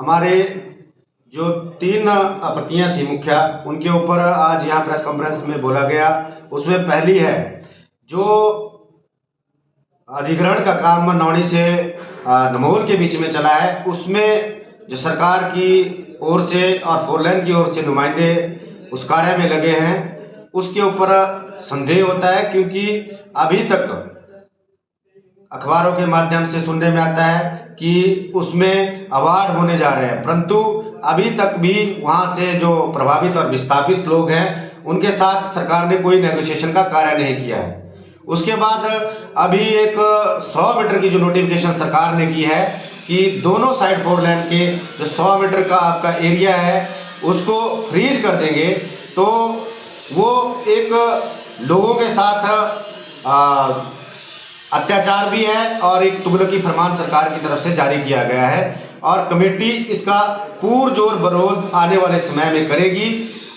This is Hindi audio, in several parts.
हमारे जो 3 आपत्तियां थी मुख्य, उनके ऊपर आज यहाँ प्रेस कॉन्फ्रेंस में बोला गया। उसमें पहली है, जो अधिग्रहण का काम नौणी से नमोल के बीच में चला है, उसमें जो सरकार की ओर से और 4 लेन की ओर से नुमाइंदे उस कार्य में लगे हैं, उसके ऊपर संदेह होता है, क्योंकि अभी तक अखबारों के माध्यम से सुनने में आता है कि उसमें अवार्ड होने जा रहे हैं, परंतु अभी तक भी वहां से जो प्रभावित और विस्थापित लोग हैं उनके साथ सरकार ने कोई नेगोशिएशन का कार्य नहीं किया है। उसके बाद अभी एक 100 मीटर की जो नोटिफिकेशन सरकार ने की है कि दोनों साइड 4 लेन के जो 100 मीटर का आपका एरिया है उसको फ्रीज कर देंगे, तो वो एक लोगों के साथ अत्याचार भी है और एक तुगलकी फरमान सरकार की तरफ से जारी किया गया है, और कमेटी इसका पुरजोर विरोध आने वाले समय में करेगी।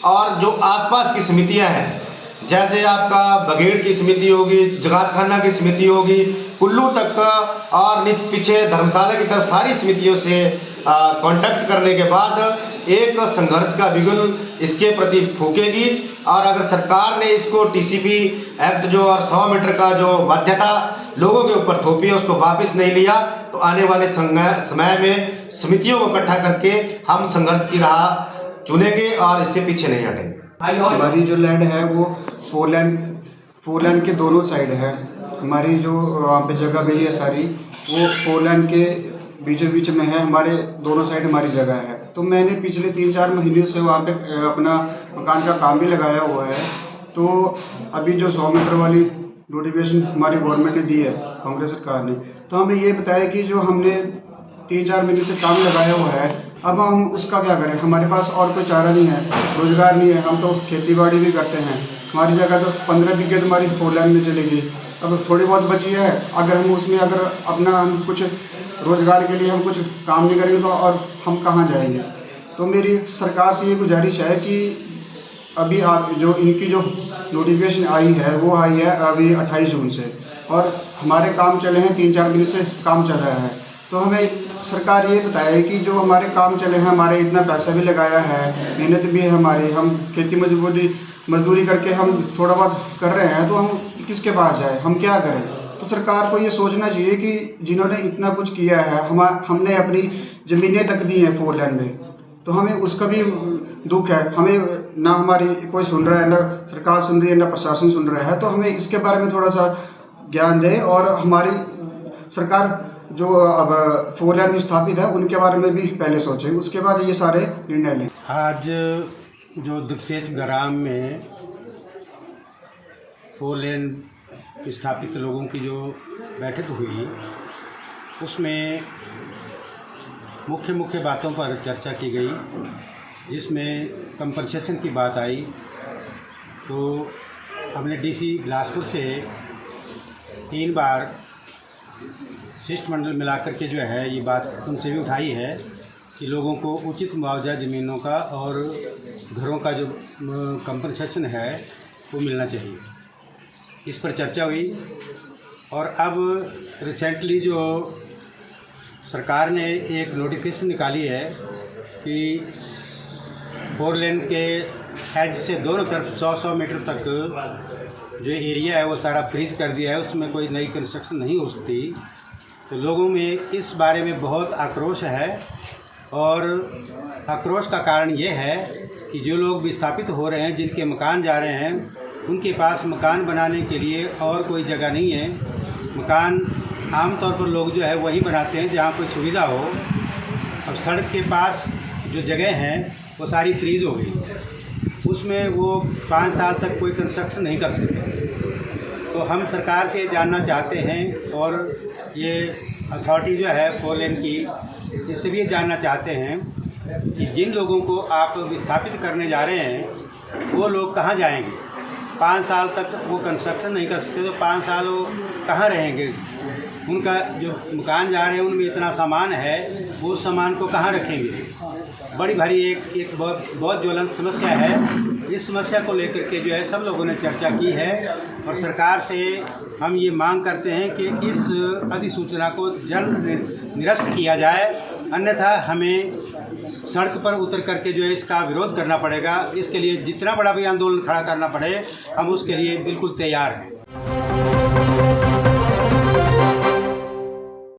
और जो आसपास की समितियां हैं, जैसे आपका बघेड़ की समिति होगी, जगातखाना की समिति होगी, कुल्लू तक का और पीछे धर्मशाला की तरफ सारी समितियों से कांटेक्ट करने के बाद एक संघर्ष का बिगुल इसके प्रति फूकेगी। और अगर सरकार ने इसको टीसीपी एक्ट जो और 100 मीटर का जो बाध्यता लोगों के ऊपर थोपी है उसको वापस नहीं लिया, तो आने वाले समय में समितियों को इकट्ठा करके हम संघर्ष की राह चुनेंगे और इससे पीछे नहीं हटेंगे। हमारी जो लैंड है वो 4 लेन के दोनों साइड है। हमारी जो वहाँ पे जगह गई है सारी, वो 4 लेन के बीचों बीच में है। हमारे दोनों साइड हमारी जगह है। तो मैंने पिछले 3-4 महीने से वहाँ पे अपना मकान का काम भी लगाया हुआ है। तो अभी जो 100 मीटर वाली नोटिफिकेशन हमारी गवर्नमेंट ने दी है, कांग्रेस सरकार ने, तो हमें ये बताया कि जो हमने 3-4 महीने से काम लगाया हुआ है, अब हम उसका क्या करें। हमारे पास और कोई चारा नहीं है, रोजगार नहीं है, हम तो खेती बाड़ी भी करते हैं। हमारी जगह तो 15 बीघे तो हमारी 4 लेन में चलेगी। अब थोड़ी बहुत बची है, अगर हम उसमें अपना हम कुछ रोजगार के लिए हम कुछ काम नहीं करेंगे तो और हम कहाँ जाएंगे। तो मेरी सरकार से ये गुजारिश है कि अभी आप जो इनकी जो नोटिफिकेशन आई है वो आई है अभी 28 जून से, और हमारे काम चले हैं 3-4 महीने से काम चल रहा है। तो हमें सरकार ये बताए कि जो हमारे काम चले हैं, हमारे इतना पैसा भी लगाया है, मेहनत भी है हमारी, हम खेती मजदूरी करके हम थोड़ा बहुत कर रहे हैं, तो हम किसके पास जाए, हम क्या करें। तो सरकार को ये सोचना चाहिए कि जिन्होंने इतना कुछ किया है, हमने अपनी ज़मीनें तक दी हैं 4 लेन में, तो हमें उसका भी दुख है। हमें ना हमारी कोई सुन रहा है, ना सरकार सुन रही है, ना प्रशासन सुन रहा है। तो हमें इसके बारे में थोड़ा सा ज्ञान दे, और हमारी सरकार जो अब 4 लेन में स्थापित है उनके बारे में भी पहले सोचे, उसके बाद ये सारे निर्णय लें। आज जो दक्षेच ग्राम में 4 लेन स्थापित लोगों की जो बैठक हुई, उसमें मुख्य बातों पर चर्चा की गई, जिसमें कंपनसेशन की बात आई। तो हमने डीसी बिलासपुर से 3 बार शिष्टमंडल मिलाकर के जो है ये बात उनसे भी उठाई है कि लोगों को उचित मुआवजा ज़मीनों का और घरों का जो कंपनसेशन है वो मिलना चाहिए। इस पर चर्चा हुई, और अब रिसेंटली जो सरकार ने एक नोटिफिकेशन निकाली है कि 4 लेन के एज से दोनों तरफ 100 मीटर तक जो एरिया है वो सारा फ्रीज कर दिया है, उसमें कोई नई कंस्ट्रक्शन नहीं हो सकती। तो लोगों में इस बारे में बहुत आक्रोश है, और आक्रोश का कारण ये है कि जो लोग विस्थापित हो रहे हैं, जिनके मकान जा रहे हैं, उनके पास मकान बनाने के लिए और कोई जगह नहीं है। मकान आमतौर पर लोग जो है वहीं बनाते हैं जहाँ कोई सुविधा हो। अब सड़क के पास जो जगह हैं वो सारी फ्रीज़ हो गई, उसमें वो 5 साल तक कोई कंस्ट्रक्शन नहीं कर सकते। तो हम सरकार से जानना चाहते हैं, और ये अथॉरिटी जो है 4 लेन की, इससे भी ये जानना चाहते हैं कि जिन लोगों को आप विस्थापित करने जा रहे हैं वो लोग कहाँ जाएंगे। 5 साल तक वो कंस्ट्रक्शन नहीं कर सकते, तो 5 साल वो कहाँ रहेंगे। उनका जो मकान जा रहे हैं उनमें इतना सामान है, वो उस सामान को कहाँ रखेंगे। बड़ी भारी एक बहुत ज्वलंत समस्या है। इस समस्या को लेकर के जो है सब लोगों ने चर्चा की है और सरकार से हम ये मांग करते हैं कि इस अधिसूचना को जल्द निरस्त किया जाए, अन्यथा हमें सड़क पर उतर करके जो है इसका विरोध करना पड़ेगा। इसके लिए जितना बड़ा भी आंदोलन खड़ा करना पड़े हम उसके लिए बिल्कुल तैयार हैं।